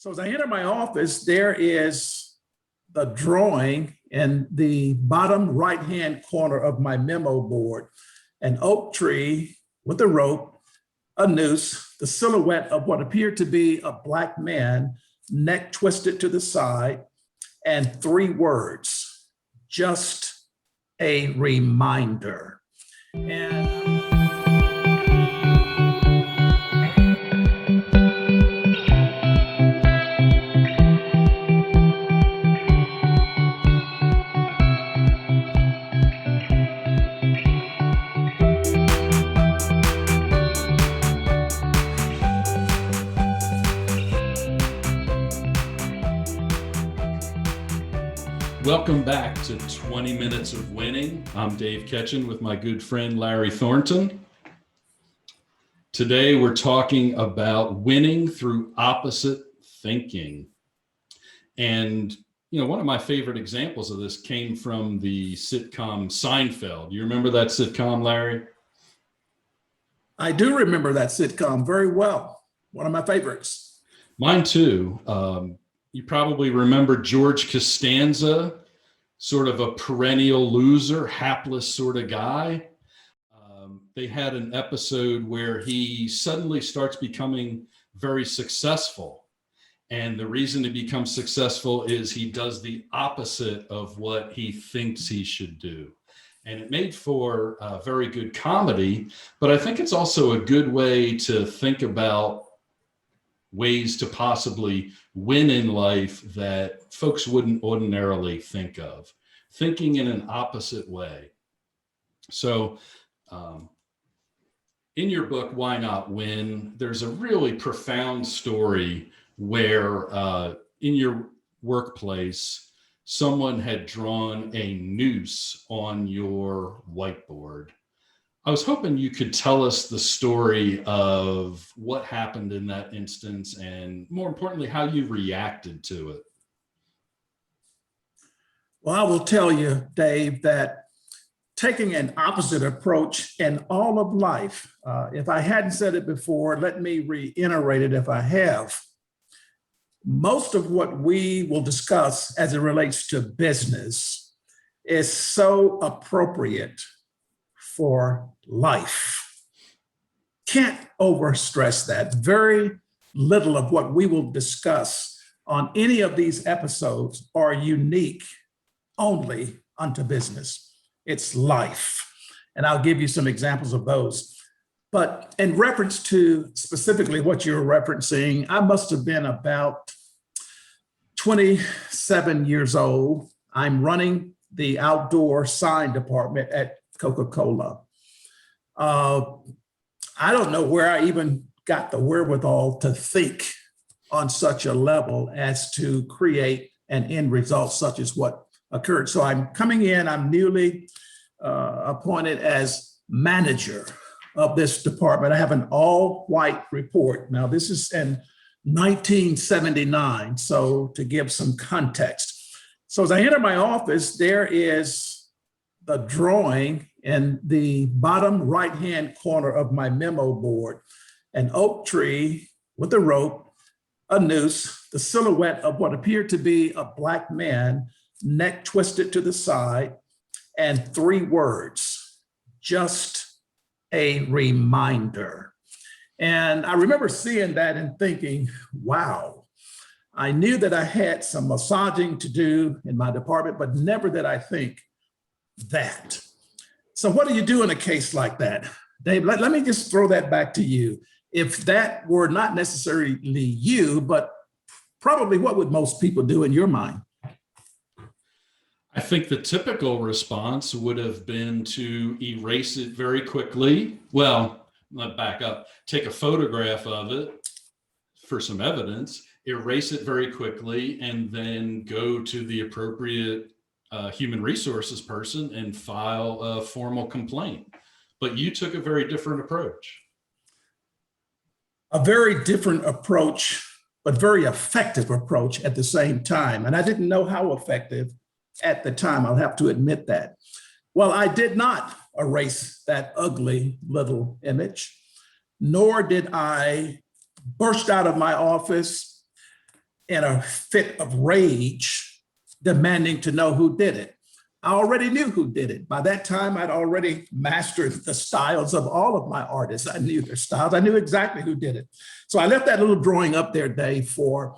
So as I enter my office, there is the drawing in the bottom right-hand corner of my memo board, an oak tree with a rope, a noose, the silhouette of what appeared to be a Black man, neck twisted to the side, and 3 words, just a reminder. And welcome back to 20 Minutes of Winning. I'm Dave Ketchen with my good friend Larry Thornton. Today we're talking about winning through opposite thinking. And, one of my favorite examples of this came from the sitcom Seinfeld. You remember that sitcom, Larry? I do remember that sitcom very well. One of my favorites. Mine too. You probably remember George Costanza, sort of a perennial loser, hapless sort of guy. They had an episode where he suddenly starts becoming very successful. And the reason to become successful is he does the opposite of what he thinks he should do. And it made for a very good comedy, but I think it's also a good way to think about ways to possibly win in life that folks wouldn't ordinarily think of, thinking in an opposite way. So in your book, Why Not Win, there's a really profound story where in your workplace, someone had drawn a noose on your whiteboard. I was hoping you could tell us the story of what happened in that instance and, more importantly, how you reacted to it. Well, I will tell you, Dave, that taking an opposite approach in all of life, if I hadn't said it before, let me reiterate it if I have. Most of what we will discuss as it relates to business is so appropriate for life. Can't overstress that. Very little of what we will discuss on any of these episodes are unique only unto business. It's life. And I'll give you some examples of those. But in reference to specifically what you're referencing, I must have been about 27 years old. I'm running the outdoor sign department at Coca-Cola. I don't know where I even got the wherewithal to think on such a level as to create an end result such as what occurred. So I'm coming in, I'm newly appointed as manager of this department. I have an all-white report. Now, this is in 1979, so to give some context. So as I enter my office, there is the drawing in the bottom right-hand corner of my memo board, an oak tree with a rope, a noose, the silhouette of what appeared to be a Black man, neck twisted to the side, and 3 words, just a reminder. And I remember seeing that and thinking, wow, I knew that I had some massaging to do in my department, but never did I think that. So what do you do in a case like that? Dave, let me just throw that back to you. If that were not necessarily you, but probably what would most people do in your mind? I think the typical response would have been to erase it very quickly. Well, let back up, take a photograph of it for some evidence, erase it very quickly, and then go to the appropriate human resources person and file a formal complaint. But you took a very different approach. A very different approach, but very effective approach at the same time. And I didn't know how effective at the time, I'll have to admit that. Well, I did not erase that ugly little image, nor did I burst out of my office in a fit of rage, demanding to know who did it. I already knew who did it. By that time, I'd already mastered the styles of all of my artists. I knew their styles. I knew exactly who did it. So I left that little drawing up there, Dave, for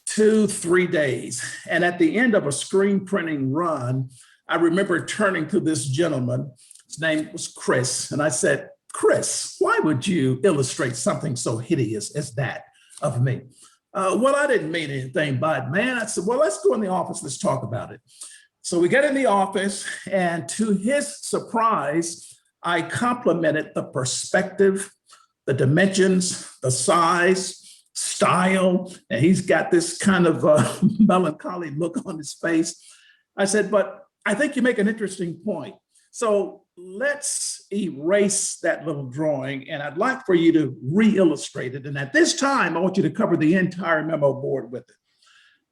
2-3 days. And at the end of a screen printing run, I remember turning to this gentleman. His name was Chris. And I said, Chris, why would you illustrate something so hideous as that of me? Well, I didn't mean anything by it, man. I said, well, let's go in the office. Let's talk about it. So we get in the office, and to his surprise, I complimented the perspective, the dimensions, the size, style, and he's got this kind of melancholy look on his face. I said, but I think you make an interesting point. So let's erase that little drawing, and I'd like for you to re-illustrate it. And at this time, I want you to cover the entire memo board with it.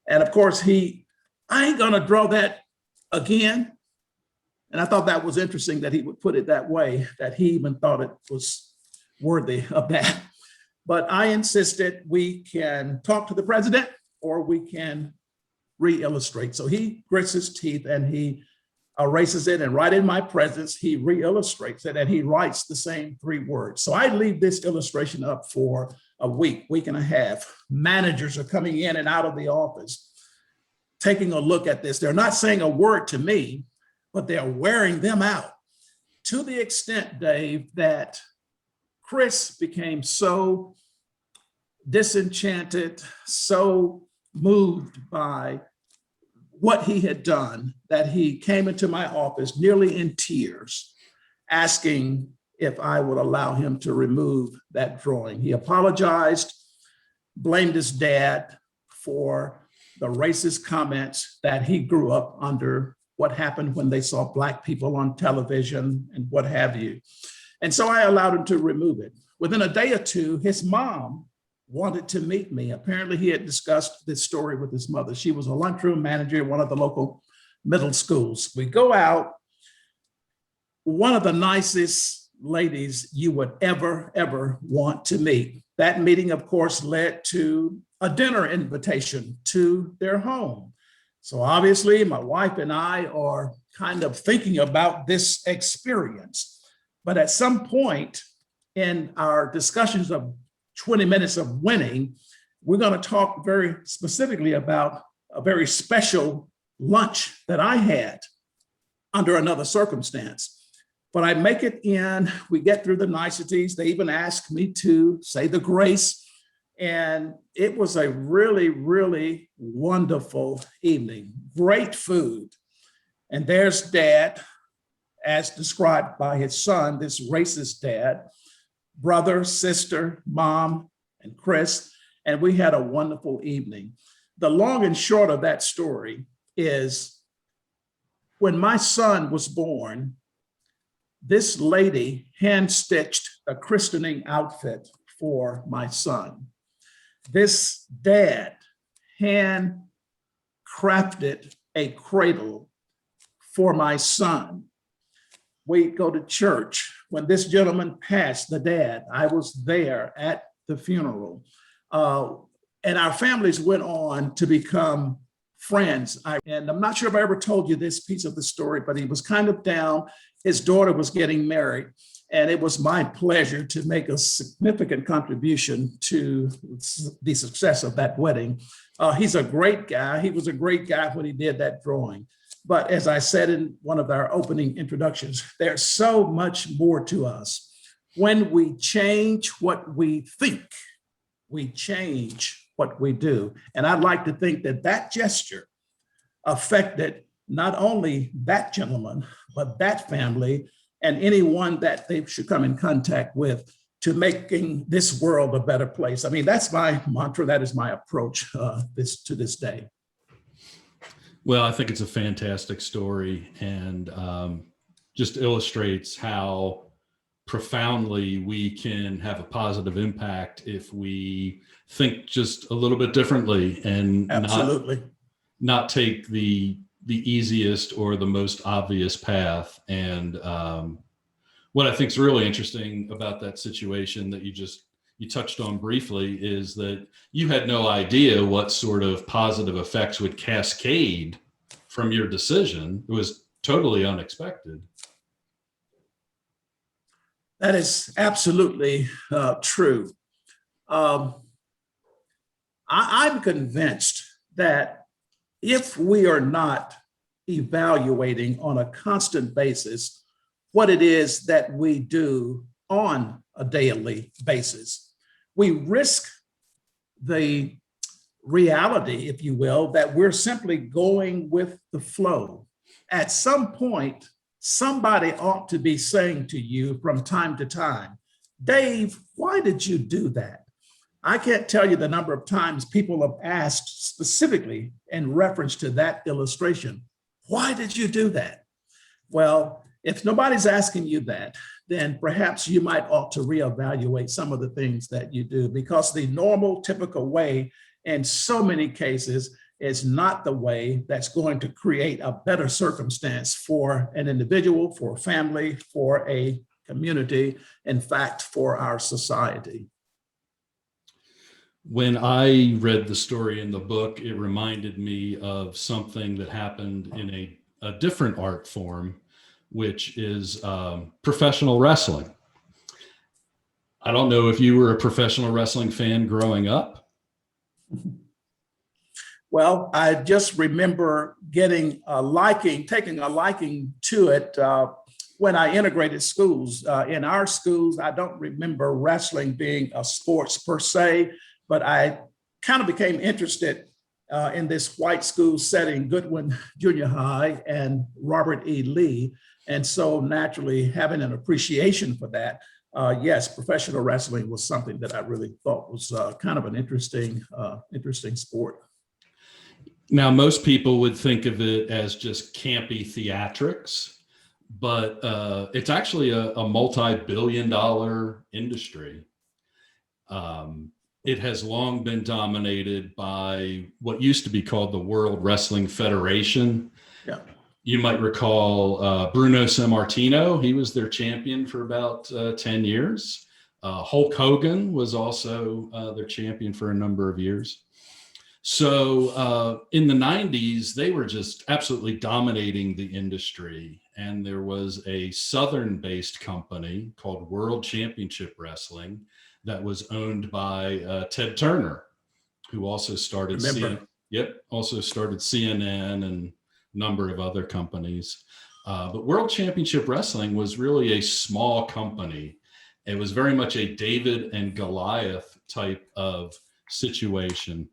And of course, I ain't gonna draw that again. And I thought that was interesting that he would put it that way, that he even thought it was worthy of that. But I insisted we can talk to the president or we can re-illustrate. So he grits his teeth and he erases it, and right in my presence, he re-illustrates it and he writes the same 3 words. So I leave this illustration up for a week and a half. Managers are coming in and out of the office, taking a look at this. They're not saying a word to me, but they're wearing them out, to the extent, Dave, that Chris became so disenchanted, so moved by what he had done, that he came into my office nearly in tears, asking if I would allow him to remove that drawing. He apologized, blamed his dad for the racist comments that he grew up under, what happened when they saw Black people on television and what have you. And so I allowed him to remove it. Within a day or two, his mom wanted to meet me. Apparently he had discussed this story with his mother. She was a lunchroom manager at one of the local middle schools. We go out, one of the nicest ladies you would ever want to meet. That meeting, of course, led to a dinner invitation to their home. So obviously my wife and I are kind of thinking about this experience. But at some point in our discussions of 20 minutes of winning, we're going to talk very specifically about a very special lunch that I had under another circumstance. But I make it in, we get through the niceties. They even asked me to say the grace. And it was a really wonderful evening, great food. And there's Dad, as described by his son, this racist dad, brother, sister, mom, and Chris, and we had a wonderful evening. The long and short of that story is when my son was born, this lady hand-stitched a christening outfit for my son. This dad hand-crafted a cradle for my son. We go to church. When this gentleman passed, the dad, I was there at the funeral. And our families went on to become friends. And I'm not sure if I ever told you this piece of the story, but he was kind of down. His daughter was getting married. And it was my pleasure to make a significant contribution to the success of that wedding. He's a great guy. He was a great guy when he did that drawing. But as I said in one of our opening introductions, there's so much more to us. When we change what we think, we change what we do. And I'd like to think that that gesture affected not only that gentleman, but that family and anyone that they should come in contact with, to making this world a better place. I mean, that's my mantra. That is my approach to this day. Well, I think it's a fantastic story, and just illustrates how profoundly we can have a positive impact if we think just a little bit differently and Absolutely. not take the easiest or the most obvious path. And what I think is really interesting about that situation that you just you touched on briefly is that you had no idea what sort of positive effects would cascade from your decision. It was totally unexpected. That is absolutely true. I'm convinced that if we are not evaluating on a constant basis what it is that we do on a daily basis, we risk the reality, if you will, that we're simply going with the flow. At some point, somebody ought to be saying to you from time to time, Dave, why did you do that? I can't tell you the number of times people have asked specifically in reference to that illustration, why did you do that? Well, if nobody's asking you that, then perhaps you might ought to reevaluate some of the things that you do, because the normal, typical way in so many cases is not the way that's going to create a better circumstance for an individual, for a family, for a community, in fact, for our society. When I read the story in the book, it reminded me of something that happened in a different art form, which is professional wrestling. I don't know if you were a professional wrestling fan growing up. Well, I just remember taking a liking to it when I integrated schools. In our schools, I don't remember wrestling being a sports per se, but I kind of became interested in this white school setting, Goodwin Junior High and Robert E. Lee. And so naturally having an appreciation for that, yes, professional wrestling was something that I really thought was kind of an interesting sport. Now, most people would think of it as just campy theatrics, but it's actually a multi-billion-dollar industry. It has long been dominated by what used to be called the World Wrestling Federation. Yeah. You might recall Bruno Sammartino. He was their champion for about 10 years. Hulk Hogan was also their champion for a number of years. So in the 90s, they were just absolutely dominating the industry. And there was a Southern-based company called World Championship Wrestling that was owned by Ted Turner, who also started also started CNN and a number of other companies. But World Championship Wrestling was really a small company. It was very much a David and Goliath type of situation.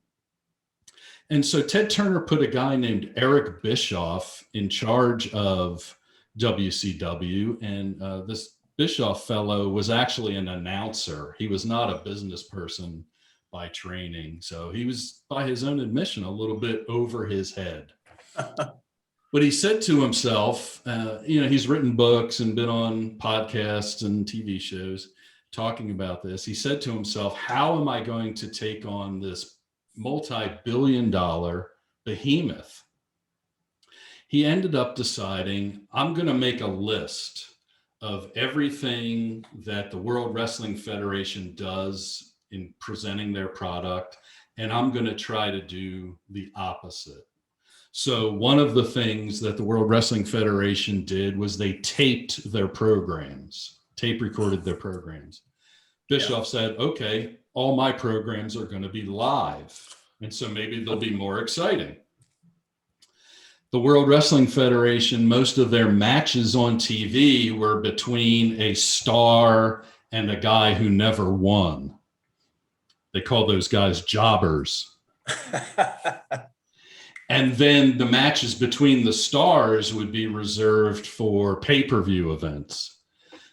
And so Ted Turner put a guy named Eric Bischoff in charge of WCW, and this Bischoff fellow was actually an announcer. He was not a business person by training. So he was, by his own admission, a little bit over his head. But he said to himself, he's written books and been on podcasts and TV shows talking about this. He said to himself, how am I going to take on this multi-billion-dollar behemoth? He ended up deciding, I'm going to make a list of everything that the World Wrestling Federation does in presenting their product, and I'm going to try to do the opposite. So one of the things that the World Wrestling Federation did was they taped their programs, tape recorded their programs. Bischoff said, okay, all my programs are going to be live, and so maybe they'll be more exciting. The World Wrestling Federation, most of their matches on TV were between a star and a guy who never won. They call those guys jobbers. And then the matches between the stars would be reserved for pay-per-view events.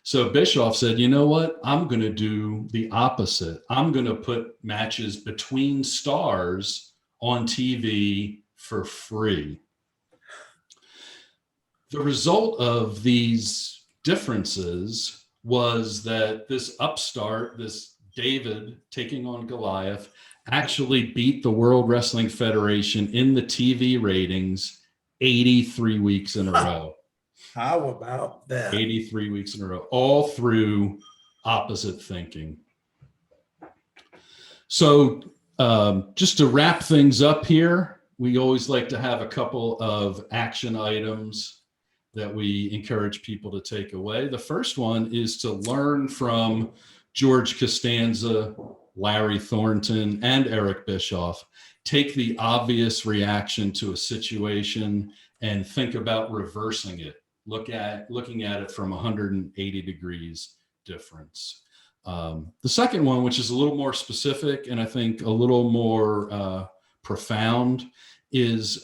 So Bischoff said, you know what? I'm going to do the opposite. I'm going to put matches between stars on TV for free. The result of these differences was that this upstart, this David taking on Goliath, actually beat the World Wrestling Federation in the TV ratings 83 weeks in a row. How about that? 83 weeks in a row, all through opposite thinking. So just to wrap things up here, we always like to have a couple of action items that we encourage people to take away. The first one is to learn from George Costanza, Larry Thornton, and Eric Bischoff. Take the obvious reaction to a situation and think about reversing it. Looking at it from 180 degrees difference. The second one, which is a little more specific and I think a little more profound, is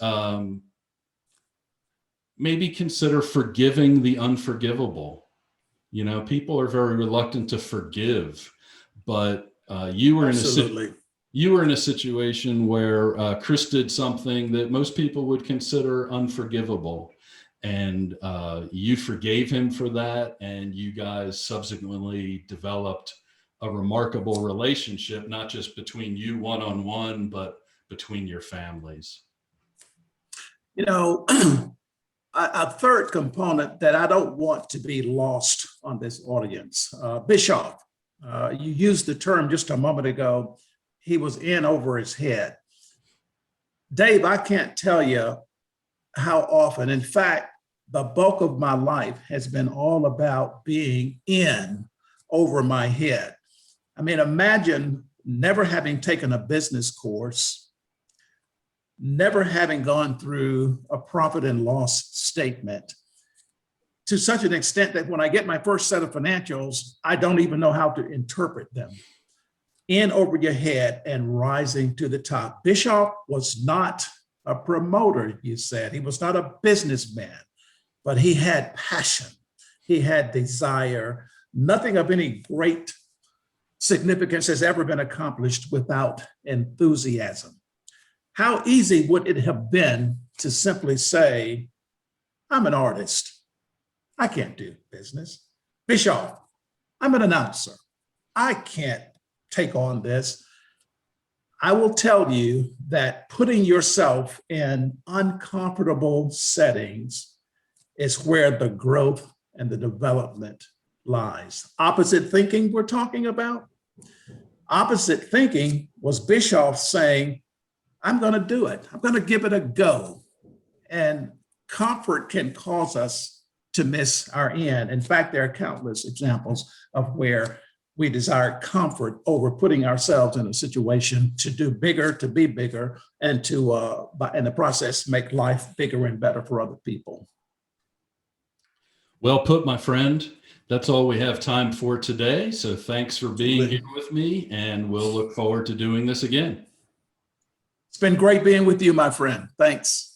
maybe consider forgiving the unforgivable. You know, people are very reluctant to forgive, but you were in a situation where Chris did something that most people would consider unforgivable. And you forgave him for that, and you guys subsequently developed a remarkable relationship, not just between you one-on-one, but between your families. You know, a third component that I don't want to be lost on this audience. Bischoff, you used the term just a moment ago, he was in over his head. Dave, I can't tell you how often, in fact, the bulk of my life has been all about being in over my head. I mean, imagine never having taken a business course, never having gone through a profit and loss statement, to such an extent that when I get my first set of financials, I don't even know how to interpret them. In over your head and rising to the top. Bischoff was not a promoter, you said. He was not a businessman, but he had passion. He had desire. Nothing of any great significance has ever been accomplished without enthusiasm. How easy would it have been to simply say, I'm an artist. I can't do business. Bischoff, I'm an announcer. I can't take on this. I will tell you that putting yourself in uncomfortable settings is where the growth and the development lies. Opposite thinking we're talking about. Opposite thinking was Bischoff saying, I'm going to do it. I'm going to give it a go. And comfort can cause us to miss our end. In fact, there are countless examples of where we desire comfort over putting ourselves in a situation to do bigger, to be bigger, and to, in the process, make life bigger and better for other people. Well put, my friend. That's all we have time for today. So thanks for being here with me, and we'll look forward to doing this again. It's been great being with you, my friend. Thanks.